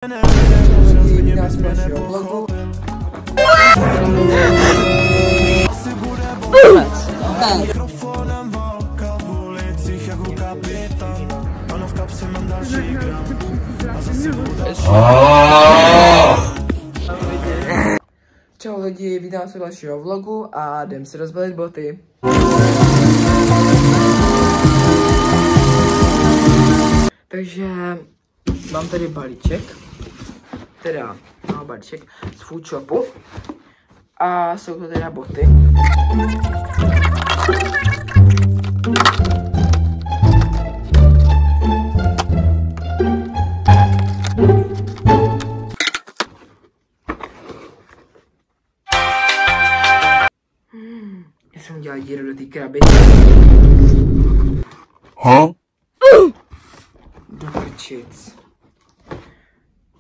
Čau lidi, vítám se u dalšího vlogu a jdem si rozbalit boty. Takže mám tady balíček, balíček z food shopu a jsou to teda boty. Já jsem udělal díru do té krabice. Do prčic.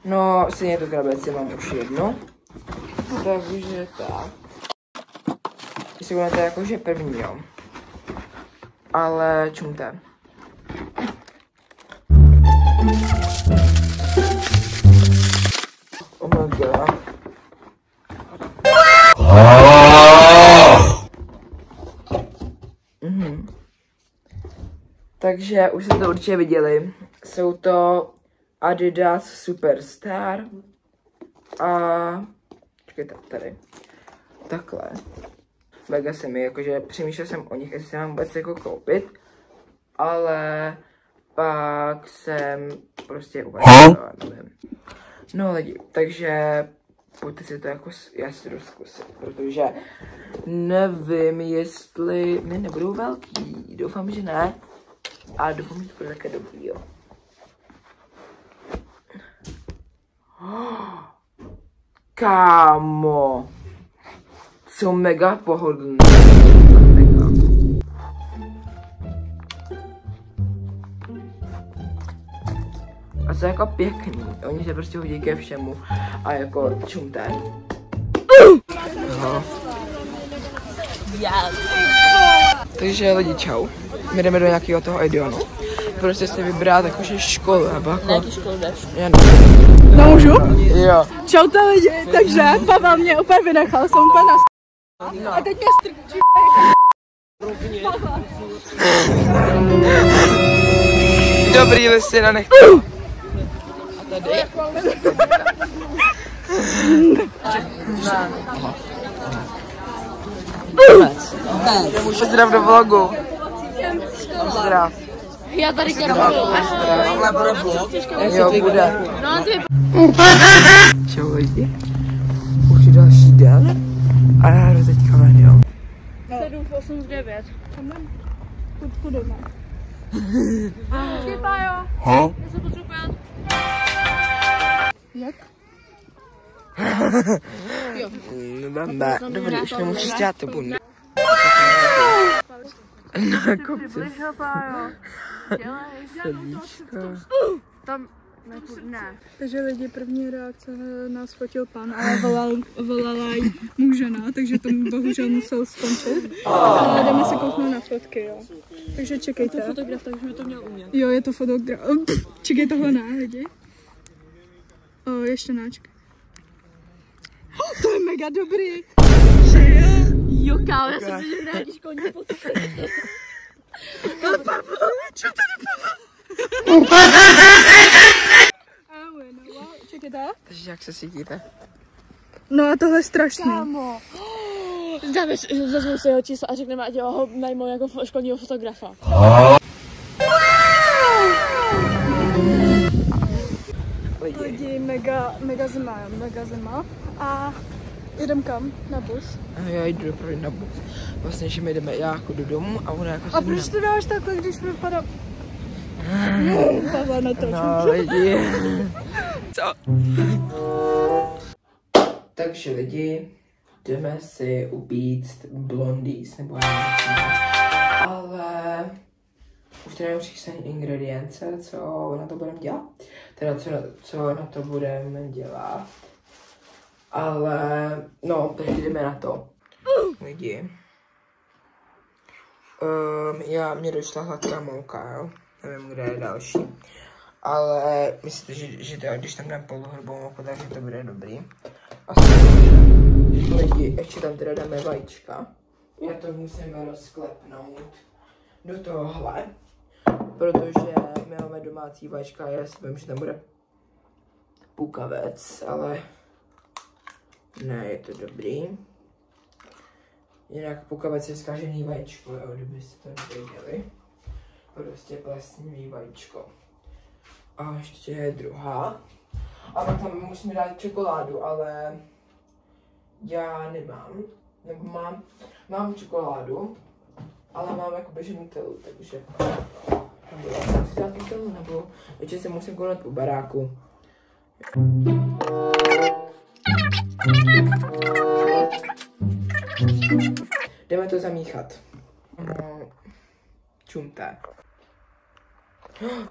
No, stejně tu krabici mám už jednu. Takže tak. Si budete jakože první, jo. Ale čumte. Omega. Takže už jste to určitě viděli. Jsou to Adidas Superstar a čekajte, tady takhle. Mega se mi, jakože přemýšlel jsem o nich, jestli se mám vůbec jako koupit, ale pak jsem prostě uvažoval, nevím. No lidi, takže pojďte si to jako, já si jdu zkusit, protože nevím, jestli mi nebudou velký, doufám, že ne. A doufám, že to bude také dobrý, jo. Kámo. Jsou mega pohodlný. Mega. A jsou jako pěkný. Oni se prostě hodí ke všemu. A jako čumte. Takže lidi, čau. My jdeme do nějakého toho Edionu. Prostě si vybrat jakože školu, nebo jako... Na jaký školu jdeš? Já nevím. No můžu? Jo. Čau ta lidi, takže Pavel mě úplně vynechal, jsem úplně na a teď mě strčí. Dobrý listy na nechtě. A tady. Pozdrav do vlogu. Pozdrav. Já tady Jo, bude. Čau lidi. Už je další den. A já jdu teďka ven, jo. 7, 8, 9. Půjdeme. Chyba, jo. Já se potřebuji pojat. Jak? Ne, dobrý, už nemůžu dělat to bundu. Na kopci. Sedíčko. Tam ne. Takže lidi, první reakce nás fotil pan, ale volala mu žena, takže to bohužel musel skončit. Ale jdeme se kouknout na fotky, jo. Takže čekejte. Je to fotograf, takže by to měl umět. Jo, je to fotograf. Čekej, tohle ne, lidi. Ještě náček. To je mega dobrý. Jo, kámo, já jsem si že nějaký školní fotky. Ale Pavel, čo tady Pavel? Čekajte. Takže jak se cítíte? No a tohle je strašný. Kámo. Vezmu si jeho číslo a řekneme, ať ho najmou jako školního fotografa. Lidi, mega zima. A jedem kam? Na bus? Já jdu dopravit na bus. Vlastně, že my jdeme jako do domu a ona jako a proč to dáš takhle, když vypadá? Pavel natočím. No lidi. Co? Takže lidi, jdeme si upíct blondies, nebo já nevím. Ale už tady mám přichystané ingredience, co na to budeme dělat. Teda co na to budeme dělat. Ale no, takže jdeme na to. Lidi. Mě došla hladká mouka, jo. Nevím, kde je další. Ale myslíte, že to, když tam dám polohrubou mouku, takže to bude dobrý. A lidi, ještě tam teda dáme vajíčka. Já to musím rozklepnout do tohohle, protože my máme domácí vajíčka a já si vím, že tam bude pukavec, ale ne, je to dobrý. Jinak pukavec je zkažený vajíčko, jo, kdybyste to nevěděli. Prostě plesnivý vajíčko. A ještě je druhá. A pak tam musíme dát čokoládu, ale já nemám. Nebo mám čokoládu, ale mám jakoby že Nutellu, takže nebo já jsem si dát Nutellu, nebo ještě se musím konat po baráku. Jdeme to zamíchat. Čumte.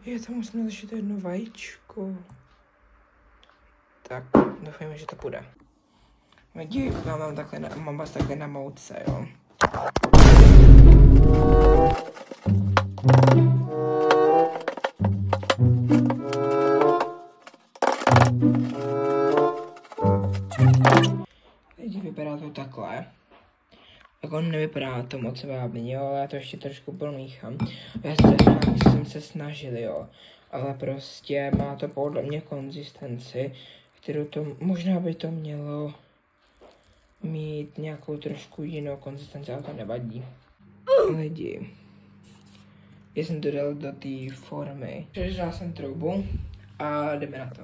Je tam musím začít jedno vajíčko. Tak, doufám, že to půjde. Lidi, mám vás takhle na mouce, jo. Lidi, vypadá to takhle. Jako nevypadá to moc vábně, jo, já to ještě trošku promíchám. Já jsem se snažil, jo. Ale prostě má to podle mě konzistenci, kterou to, možná by to mělo mít nějakou trošku jinou konzistenci, ale to nevadí. Lidi, já jsem to dal do té formy. Přežral jsem troubu a jdeme na to.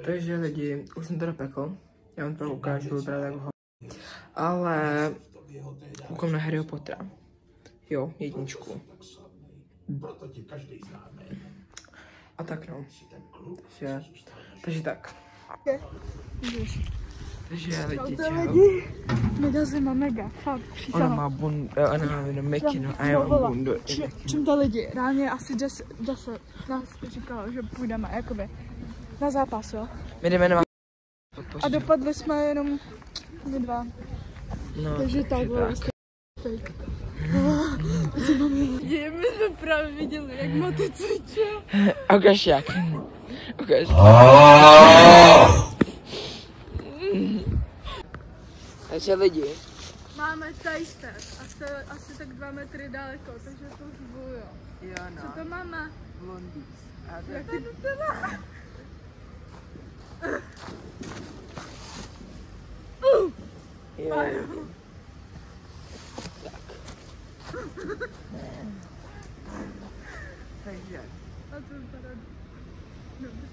Takže lidi, už jsem to dopekl. Já vám to ukážu, vypadá tak ho. Ale koukám na Harryho Pottera. Jo, jedničku. A tak no. Takže tak. Takže lidi, čau. Medazy má mega, fakt, Ona má bundu, ona má jenom mikinu a já mám bundu. Čím to lidi, ráně asi 10 nás říkalo, že půjdeme, jakoby, na zápas, jo. My jdeme na A dopadli jsme jenom my dva. No, takže tak bylo vlastně fake. My jsme právě viděli, jak Maty cvičil. Ukaž jak. Ukaž. Takže lidi. Máme taster a to je asi tak 2 metry daleko, takže to už bylo, jo. Jo, no. Co to máme? Blondýs. Jak to Nutella? Jo. Tak. Takže. A to vypadá dobře.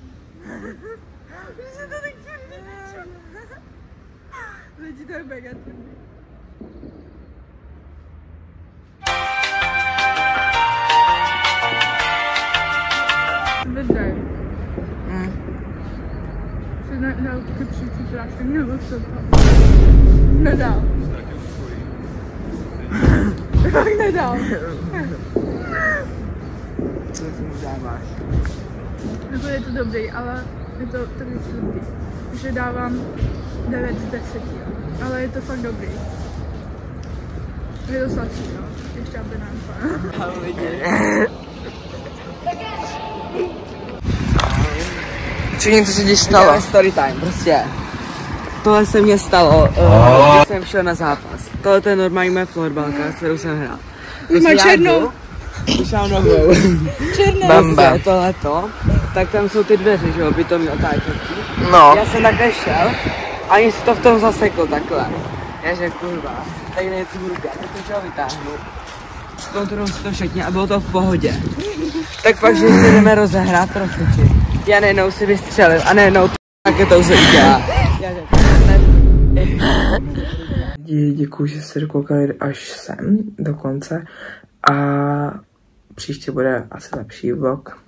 Už se to tak tvrdí. Lidi, to je mega tvrdý. Vydej. Jsi nedal kypřící prášek nebo co to? Nedal. Tak nedal. Co ty mu dáváš? Jako je to dobrý, ale je to takový tvrdý. Takže dávám 9 z 10, ale je to fakt dobrý. Je to sladký, no. Ještě banánka. Ahoj lidi. Čekaj, co se ti stalo? Story time, prostě. Tohle se mně stalo, když jsem šel na zápas. Tohle je normální moje florbalka, s kterou jsem hrál. Má černou. Když mám novou. Černé. Bamba. Tohleto, tak tam jsou ty dveře, že jo, bytomí otáčecí. No. Já jsem takhle šel, a ani si to v tom zasekl takhle. Já řekl, kurva, tak něco budu dělat, tak to šel vytáhnu. Kontroluji si to všechny a bylo to v pohodě. Tak pak, že si jdeme rozehrát trošičku. Já najednou si vystřelil a najednou raketou se udělá. Děkuji, že jste dokoukali až sem do konce a příště bude asi lepší vlog.